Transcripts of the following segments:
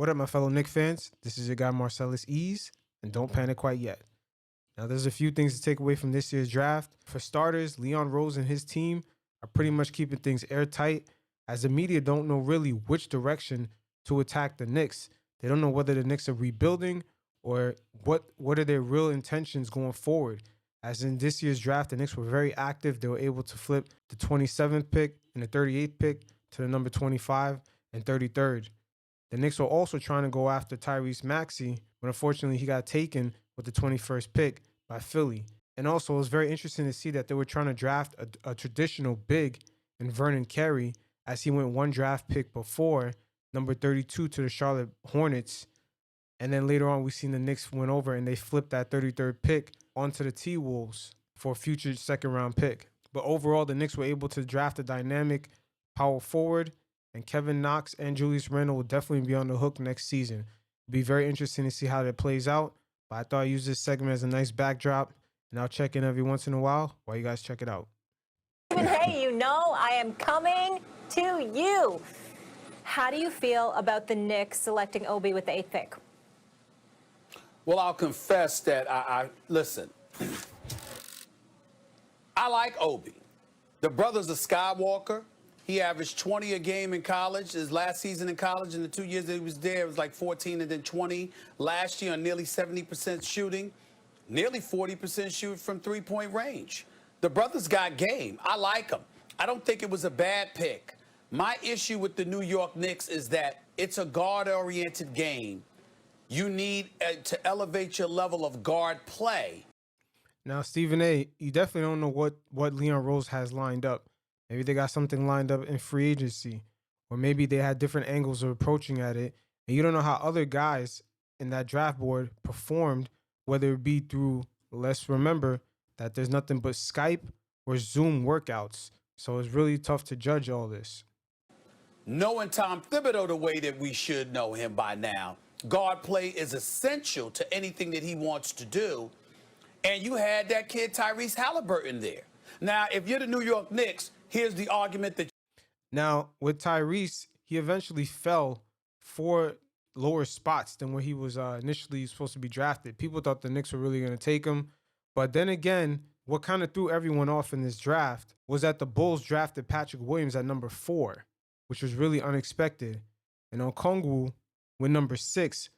What up, my fellow Knicks fans? This is your guy Marcellus Ease, and don't panic quite yet. Now, there's a few things to take away from this year's draft. For starters, Leon Rose and his team are pretty much keeping things airtight, as the media don't know really which direction to attack the Knicks. They don't know whether the Knicks are rebuilding or what are their real intentions going forward. As in this year's draft, the Knicks were very active. They were able to flip the 27th pick and the 38th pick to the number 25 and 33rd. The Knicks were also trying to go after Tyrese Maxey, but unfortunately he got taken with the 21st pick by Philly. And also it was very interesting to see that they were trying to draft a traditional big in Vernon Carey, as he went one draft pick before, number 32 to the Charlotte Hornets. And then later on we seen the Knicks went over and they flipped that 33rd pick onto the T-Wolves for a future second round pick. But overall the Knicks were able to draft a dynamic power forward, and Kevin Knox and Julius Randle will definitely be on the hook next season. It'll be very interesting to see how that plays out. But I thought I'd use this segment as a nice backdrop, and I'll check in every once in a while you guys check it out. Hey, you know I am coming to you. How do you feel about the Knicks selecting Obi with the 8th pick? Well, I'll confess that listen, I like Obi. The brother's a Skywalker. He averaged 20 a game in college. His last season in college, in the 2 years that he was there, it was like 14 and then 20. Last year, nearly 70% shooting, nearly 40% shoot from three-point range. The brother's got game. I like him. I don't think it was a bad pick. My issue with the New York Knicks is that it's a guard-oriented game. You need to elevate your level of guard play. Now, Stephen A., you definitely don't know what Leon Rose has lined up. Maybe they got something lined up in free agency, or maybe they had different angles of approaching at it. And you don't know how other guys in that draft board performed, whether it be through, let's remember that there's nothing but Skype or Zoom workouts. So it's really tough to judge all this. Knowing Tom Thibodeau the way that we should know him by now, guard play is essential to anything that he wants to do. And you had that kid Tyrese Halliburton there. Now, if you're the New York Knicks, here's the argument that... Now, with Tyrese, he eventually fell 4 lower spots than where he was initially supposed to be drafted. People thought the Knicks were really going to take him. But then again, what kind of threw everyone off in this draft was that the Bulls drafted Patrick Williams at number 4, which was really unexpected. And Okongwu went number 6,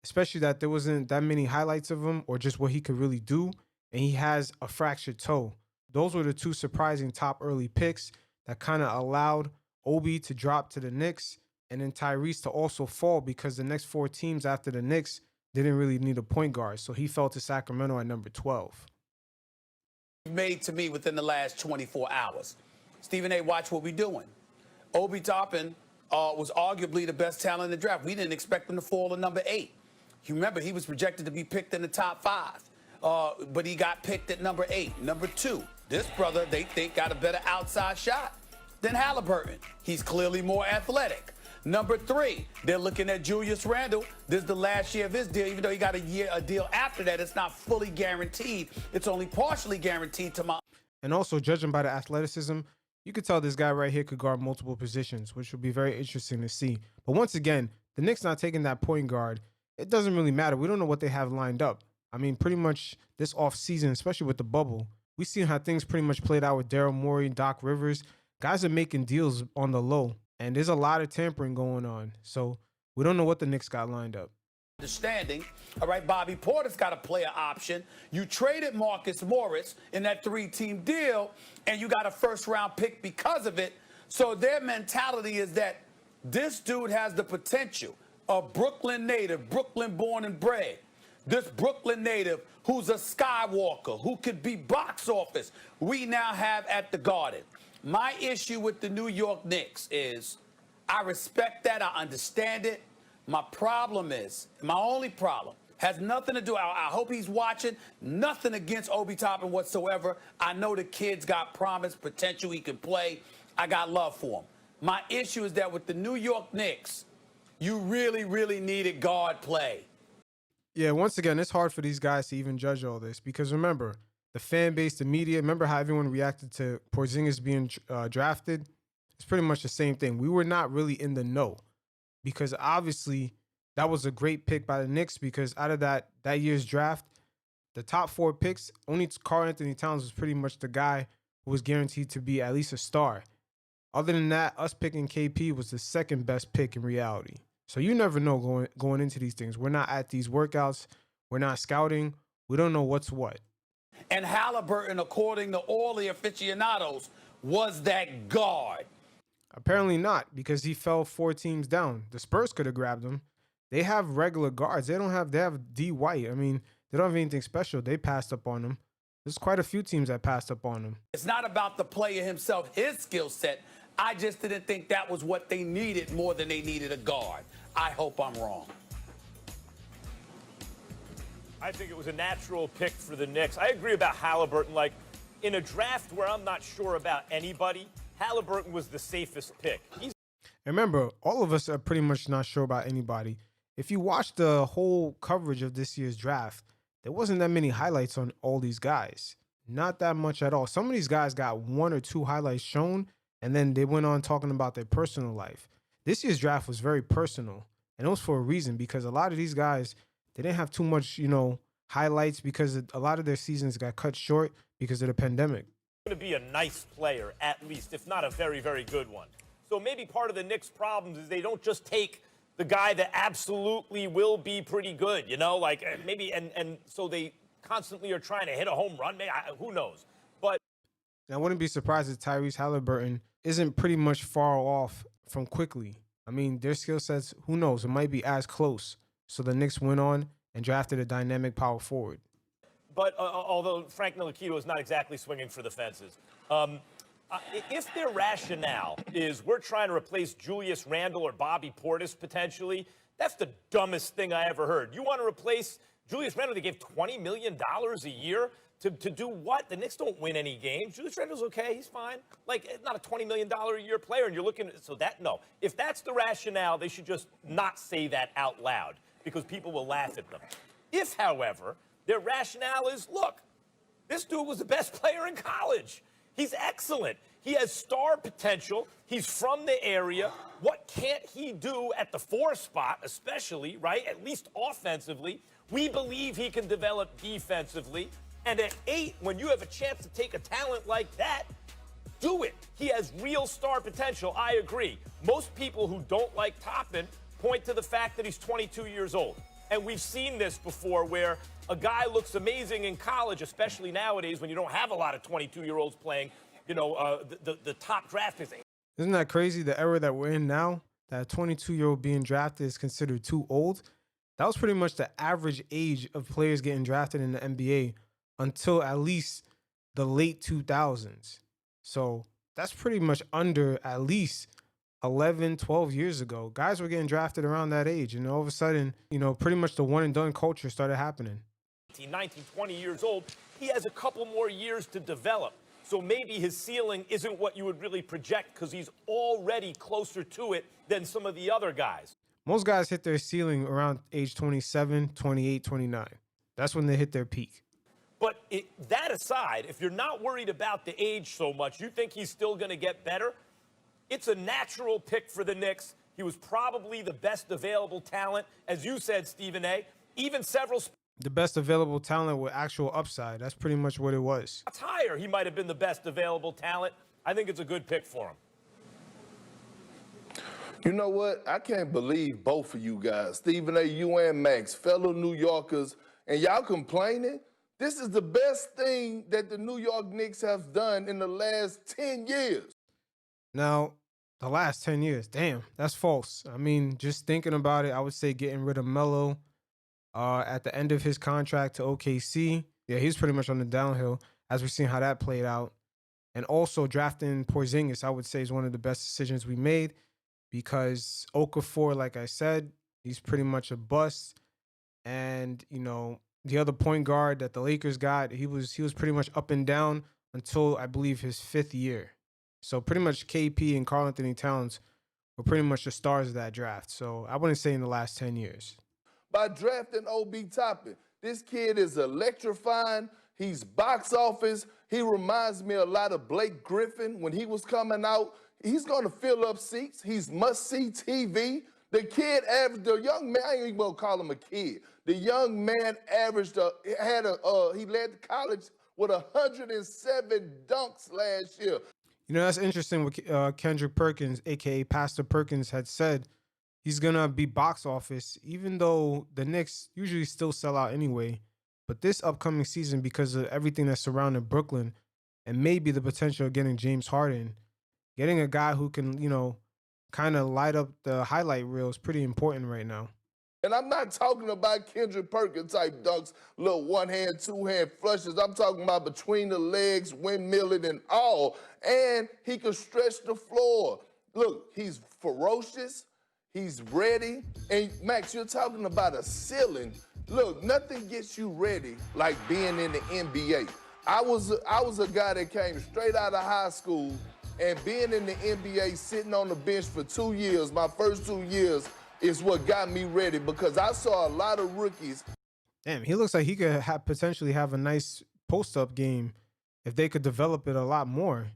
especially that there wasn't that many highlights of him or just what he could really do. And he has a fractured toe. Those were the 2 surprising top early picks that kind of allowed Obi to drop to the Knicks and then Tyrese to also fall, because the next 4 teams after the Knicks didn't really need a point guard. So he fell to Sacramento at number 12. Made to me within the last 24 hours. Stephen A., watch what we're doing. Obi Toppin was arguably the best talent in the draft. We didn't expect him to fall to number 8. You remember, he was projected to be picked in the top 5. But he got picked at number 8. Number 2, this brother, they think, got a better outside shot than Halliburton. He's clearly more athletic. Number 3, they're looking at Julius Randle. This is the last year of his deal. Even though he got a deal after that, it's not fully guaranteed. It's only partially guaranteed to my... And also, judging by the athleticism, you could tell this guy right here could guard multiple positions, which would be very interesting to see. But once again, the Knicks not taking that point guard, it doesn't really matter. We don't know what they have lined up. I mean, pretty much this offseason, especially with the bubble, we seen how things pretty much played out with Daryl Morey, Doc Rivers. Guys are making deals on the low, and there's a lot of tampering going on. So we don't know what the Knicks got lined up. Understanding, all right, Bobby Porter's got a player option. You traded Marcus Morris in that 3-team deal, and you got a first-round pick because of it. So their mentality is that this dude has the potential, a Brooklyn native, Brooklyn born and bred. This Brooklyn native who's a Skywalker, who could be box office, we now have at the Garden. My issue with the New York Knicks is I respect that. I understand it. My problem is, my only problem, has nothing to do, I hope he's watching, nothing against Obi Toppin whatsoever. I know the kid's got promise, potential, he can play. I got love for him. My issue is that with the New York Knicks, you really, really needed guard play. Yeah, once again, it's hard for these guys to even judge all this, because remember, the fan base, the media, remember how everyone reacted to Porzingis being drafted? It's pretty much the same thing. We were not really in the know, because obviously that was a great pick by the Knicks because out of that year's draft, the top 4 picks, only Karl Anthony Towns was pretty much the guy who was guaranteed to be at least a star. Other than that, us picking KP was the second best pick in reality. So you never know going into these things. We're not at these workouts. We're not scouting. We don't know what's what. And Halliburton, according to all the aficionados, was that guard. Apparently not, because he fell 4 teams down. The Spurs could have grabbed him. They have regular guards. They have D White. I mean, they don't have anything special. They passed up on him. There's quite a few teams that passed up on him. It's not about the player himself, his skill set. I just didn't think that was what they needed more than they needed a guard. I hope I'm wrong. I think it was a natural pick for the Knicks. I agree about Halliburton. Like, in a draft where I'm not sure about anybody, Halliburton was the safest pick. Remember, all of us are pretty much not sure about anybody. If you watch the whole coverage of this year's draft, there wasn't that many highlights on all these guys. Not that much at all. Some of these guys got 1 or 2 highlights shown, and then they went on talking about their personal life. This year's draft was very personal, and it was for a reason because a lot of these guys, they didn't have too much, highlights because a lot of their seasons got cut short because of the pandemic. Going to be a nice player, at least, if not a very, very good one. So maybe part of the Knicks' problems is they don't just take the guy that absolutely will be pretty good, and so they constantly are trying to hit a home run. Maybe, who knows? But I wouldn't be surprised if Tyrese Halliburton isn't pretty much far off from Quickley. I mean, their skill sets, who knows? It might be as close. So the Knicks went on and drafted a dynamic power forward. But although Frank Ntilikina is not exactly swinging for the fences, if their rationale is we're trying to replace Julius Randle or Bobby Portis potentially, that's the dumbest thing I ever heard. You want to replace Julius Randle? They gave $20 million a year to do what? The Knicks don't win any games. Julius Randle's okay. He's fine. Like, not a $20 million a year player, and you're looking – so that – no. If that's the rationale, they should just not say that out loud because people will laugh at them. If, however, their rationale is, look, this dude was the best player in college. He's excellent. He has star potential. He's from the area. What can't he do at the 4 spot, especially, right? At least offensively. We believe he can develop defensively. And at 8, when you have a chance to take a talent like that, do it. He has real star potential. I agree. Most people who don't like Toppin point to the fact that he's 22 years old. And we've seen this before where a guy looks amazing in college, especially nowadays when you don't have a lot of 22-year-olds playing, the top draft picks. Isn't that crazy? The era that we're in now, that a 22-year-old being drafted is considered too old. That was pretty much the average age of players getting drafted in the NBA until at least the late 2000s. So that's pretty much under at least 11, 12 years ago. Guys were getting drafted around that age. And all of a sudden, pretty much the one and done culture started happening. 19, 20 years old, he has a couple more years to develop. So maybe his ceiling isn't what you would really project because he's already closer to it than some of the other guys. Most guys hit their ceiling around age 27, 28, 29. That's when they hit their peak. But that aside, if you're not worried about the age so much, you think he's still going to get better? It's a natural pick for the Knicks. He was probably the best available talent, as you said, Stephen A. Even several the best available talent with actual upside. That's pretty much what it was. It's higher. He might have been the best available talent. I think it's a good pick for him. You know what? I can't believe both of you guys, Stephen A., you and Max, fellow New Yorkers, and y'all complaining? This is the best thing that the New York Knicks have done in the last 10 years. Now, the last 10 years, damn, that's false. I mean, just thinking about it, I would say getting rid of Melo at the end of his contract to OKC. Yeah, he's pretty much on the downhill as we've seen how that played out. And also drafting Porzingis, I would say, is one of the best decisions we made because Okafor, like I said, he's pretty much a bust. And, the other point guard that the Lakers got, he was pretty much up and down until, I believe, his 5th year. So pretty much KP and Karl Anthony Towns were pretty much the stars of that draft. So I wouldn't say in the last 10 years. By drafting Obi Toppin, this kid is electrifying. He's box office. He reminds me a lot of Blake Griffin when he was coming out. He's going to fill up seats. He's must-see TV. The kid averaged, the young man, I ain't even gonna call him a kid. The young man averaged, he led college with 107 dunks last year. You know, that's interesting what Kendrick Perkins, a.k.a. Pastor Perkins, had said. He's going to be box office, even though the Knicks usually still sell out anyway. But this upcoming season, because of everything that's surrounding Brooklyn and maybe the potential of getting James Harden, getting a guy who can, you know, kind of light up the highlight reel is pretty important right now. And I'm not talking about Kendrick Perkins type dunks, little one-hand, two-hand flushes. I'm talking about between the legs, windmilling and all. And he can stretch the floor. Look, he's ferocious. He's ready. And Max, you're talking about a ceiling. Look, nothing gets you ready like being in the NBA. I was a guy that came straight out of high school, and being in the NBA, sitting on the bench for 2 years, my first 2 years, is what got me ready, because I saw a lot of rookies. Damn, he looks like he could potentially have a nice post-up game if they could develop it a lot more.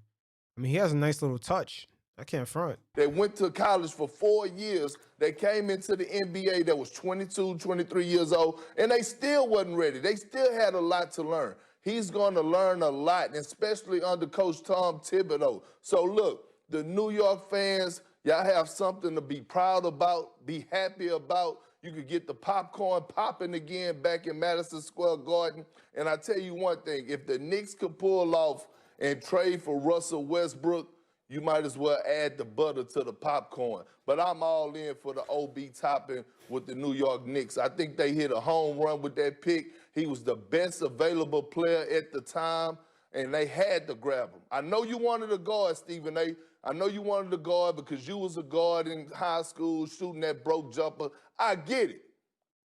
I mean, he has a nice little touch. I can't front. They went to college for 4 years. They came into the NBA that was 22, 23 years old, and they still wasn't ready. They still had a lot to learn. He's going to learn a lot, especially under Coach Tom Thibodeau. So, look, the New York fans, y'all have something to be proud about, be happy about. You could get the popcorn popping again back in Madison Square Garden. And I tell you one thing, if the Knicks could pull off and trade for Russell Westbrook, you might as well add the butter to the popcorn. But I'm all in for the Obi Toppin with the New York Knicks. I think they hit a home run with that pick. He was the best available player at the time, and they had to grab him. I know you wanted a guard, Stephen A. I know you wanted a guard because you was a guard in high school shooting that broke jumper. I get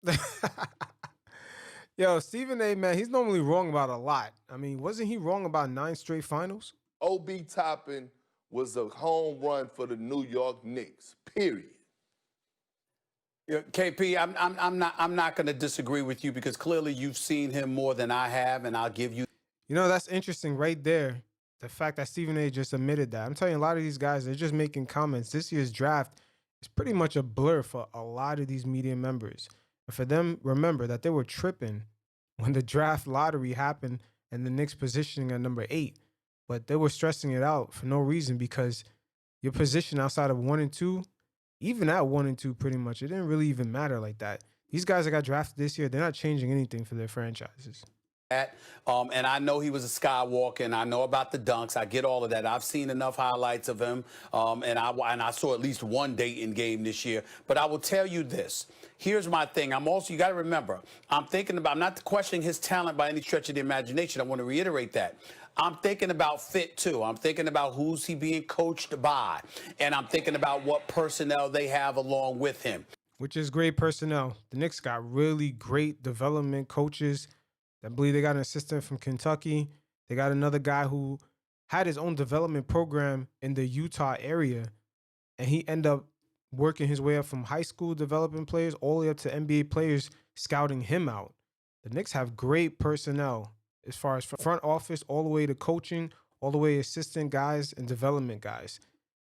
it. Yo, Stephen A, man, he's normally wrong about a lot. I mean, wasn't he wrong about 9 straight finals? Obi Toppin was a home run for the New York Knicks, period. Yeah, KP, I'm not going to disagree with you, because clearly you've seen him more than I have, and I'll give you. You know, that's interesting right there. The fact that Stephen A just admitted that. I'm telling you, a lot of these guys, they're just making comments. This year's draft is pretty much a blur for a lot of these media members. And for them, remember that they were tripping when the draft lottery happened and the Knicks positioning at number 8. But they were stressing it out for no reason, because your position outside of 1 and 2, even at 1 and 2 pretty much, it didn't really even matter like that. These guys that got drafted this year, they're not changing anything for their franchises. And I know he was a skywalker, and I know about the dunks. I get all of that. I've seen enough highlights of him, and I saw at least one Dayton game this year. But I will tell you this. Here's my thing. You got to remember, I'm not questioning his talent by any stretch of the imagination. I want to reiterate that. I'm thinking about fit, too. I'm thinking about who's he being coached by, and I'm thinking about what personnel they have along with him. Which is great personnel. The Knicks got really great development coaches. I believe they got an assistant from Kentucky. They got another guy who had his own development program in the Utah area, and he ended up working his way up from high school developing players all the way up to NBA players, scouting him out. The Knicks have great personnel as far as front office, all the way to coaching, all the way assistant guys and development guys.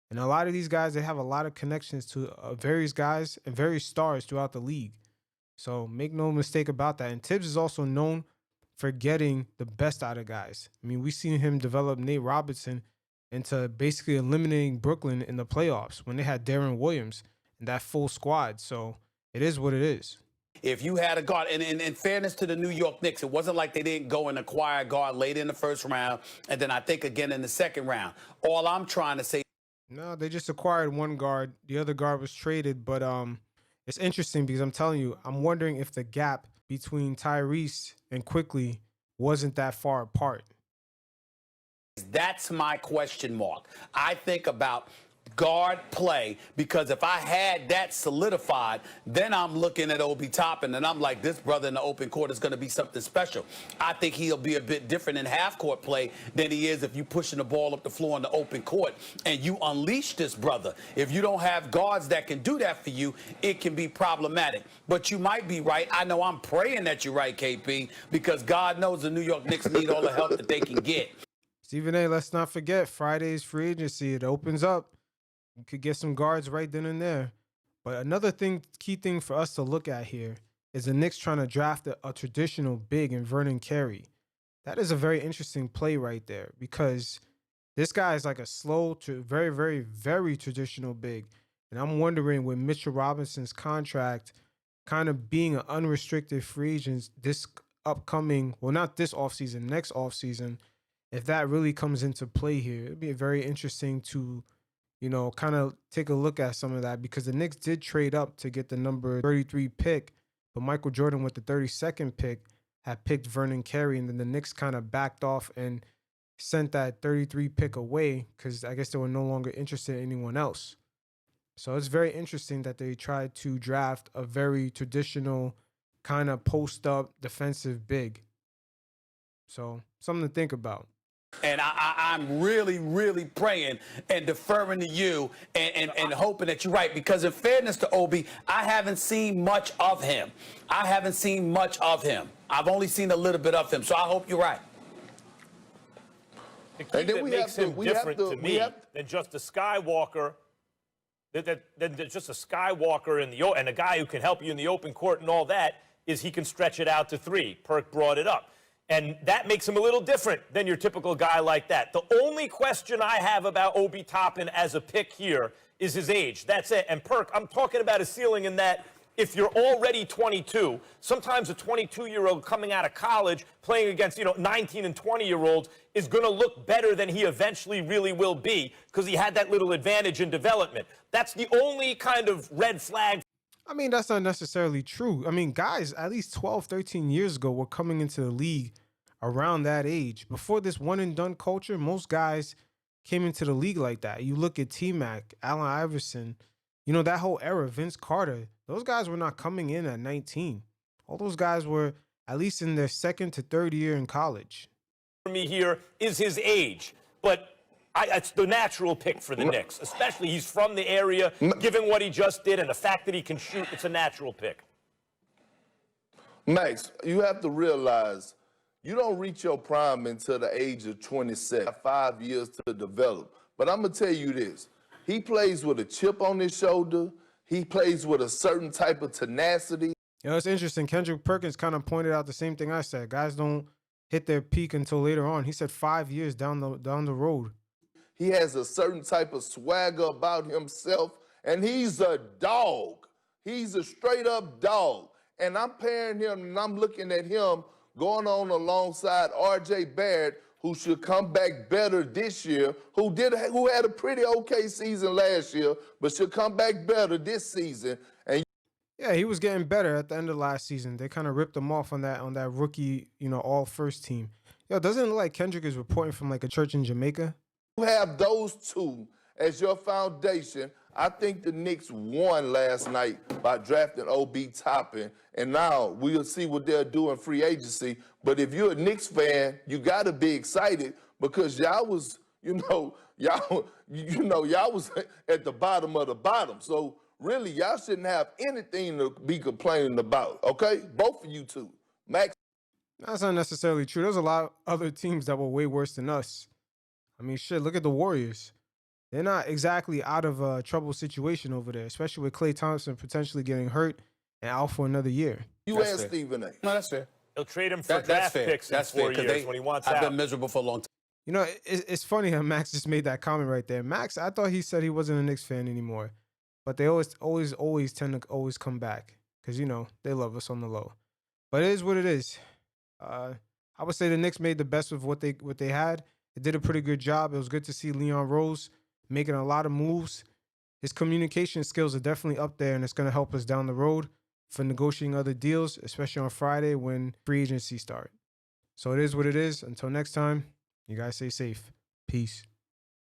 And a lot of these guys, they have a lot of connections to various guys and various stars throughout the league. So make no mistake about that. And Tibbs is also known for getting the best out of guys. I mean, we've seen him develop Nate Robinson into basically eliminating Brooklyn in the playoffs when they had Darren Williams and that full squad. So it is what it is. If you had a guard, and in fairness to the New York Knicks, it wasn't like they didn't go and acquire a guard late in the first round, and then I think again in the second round. All I'm trying to say. No, they just acquired one guard. The other guard was traded, but it's interesting because I'm telling you, I'm wondering if the gap between Tyrese and Quickley wasn't that far apart. That's my question mark. I think about guard play, because if I had that solidified, then I'm looking at Obi Toppin and I'm like, this brother in the open court is going to be something special. I think he'll be a bit different in half court play than he is if you're pushing the ball up the floor in the open court and you unleash this brother. If you don't have guards that can do that for you, it can be problematic. But you might be right. I know I'm praying that you're right, KP, because God knows the New York Knicks need all the help that they can get. Stephen A, let's not forget Friday's free agency. It opens up. You could get some guards right then and there. But another key thing for us to look at here is the Knicks trying to draft a traditional big in Vernon Carey. That is a very interesting play right there because this guy is like a slow to very, very, very traditional big. And I'm wondering with Mitchell Robinson's contract kind of being an unrestricted free agent this upcoming, well, not this offseason, next offseason, if that really comes into play here, it'd be very interesting to, kind of take a look at some of that because the Knicks did trade up to get the number 33 pick, but Michael Jordan with the 32nd pick had picked Vernon Carey, and then the Knicks kind of backed off and sent that 33 pick away because I guess they were no longer interested in anyone else. So it's very interesting that they tried to draft a very traditional kind of post-up defensive big. So something to think about. And I'm really, really praying and deferring to you and hoping that you're right. Because in fairness to Obi, I haven't seen much of him. I've only seen a little bit of him. So I hope you're right. The key that makes him different to me than just a Skywalker, than just a Skywalker and a guy who can help you in the open court and all that, is he can stretch it out to three. Perk brought it up. And that makes him a little different than your typical guy like that. The only question I have about Obi Toppin as a pick here is his age. That's it. And Perk, I'm talking about a ceiling in that if you're already 22, sometimes a 22-year-old coming out of college playing against, 19 and 20-year-olds is going to look better than he eventually really will be because he had that little advantage in development. That's the only kind of red flag. I mean, that's not necessarily true. I mean, guys at least 12, 13 years ago were coming into the league around that age. Before this one-and-done culture, most guys came into the league like that. You look at T-Mac, Allen Iverson, that whole era, Vince Carter, those guys were not coming in at 19. All those guys were at least in their second to third year in college. For me here is his age, but it's the natural pick for the Knicks, especially he's from the area, given what he just did and the fact that he can shoot, it's a natural pick. Max, you have to realize you don't reach your prime until the age of 27. 5 years to develop. But I'm going to tell you this. He plays with a chip on his shoulder. He plays with a certain type of tenacity. It's interesting. Kendrick Perkins kind of pointed out the same thing I said. Guys don't hit their peak until later on. He said 5 years down the road. He has a certain type of swagger about himself, and he's a dog. He's a straight-up dog. And I'm pairing him, and I'm looking at him going on alongside R.J. Barrett, who should come back better this year, who had a pretty okay season last year, but should come back better this season. And yeah, he was getting better at the end of last season. They kind of ripped him off on that rookie, all first team. Doesn't it look like Kendrick is reporting from like a church in Jamaica? You have those two as your foundation. I think the Knicks won last night by drafting Obi Toppin, and now we'll see what they'll do in free agency. But if you're a Knicks fan, you got to be excited because y'all was, y'all was at the bottom of the bottom. So really, y'all shouldn't have anything to be complaining about. Okay, both of you two, Max. That's not necessarily true. There's a lot of other teams that were way worse than us. I mean, shit, look at the Warriors. They're not exactly out of a trouble situation over there, especially with Klay Thompson potentially getting hurt and out for another year. You asked Stephen A. No, that's fair. He'll trade him for draft picks in 4 years when he wants out. I've been miserable for a long time. It's funny how Max just made that comment right there. Max, I thought he said he wasn't a Knicks fan anymore, but they always tend to always come back because, they love us on the low. But it is what it is. I would say the Knicks made the best of what they had. They did a pretty good job. It was good to see Leon Rose making a lot of moves. His communication skills are definitely up there, and it's going to help us down the road for negotiating other deals, especially on Friday when free agency starts. So it is what it is. Until next time, you guys stay safe. Peace.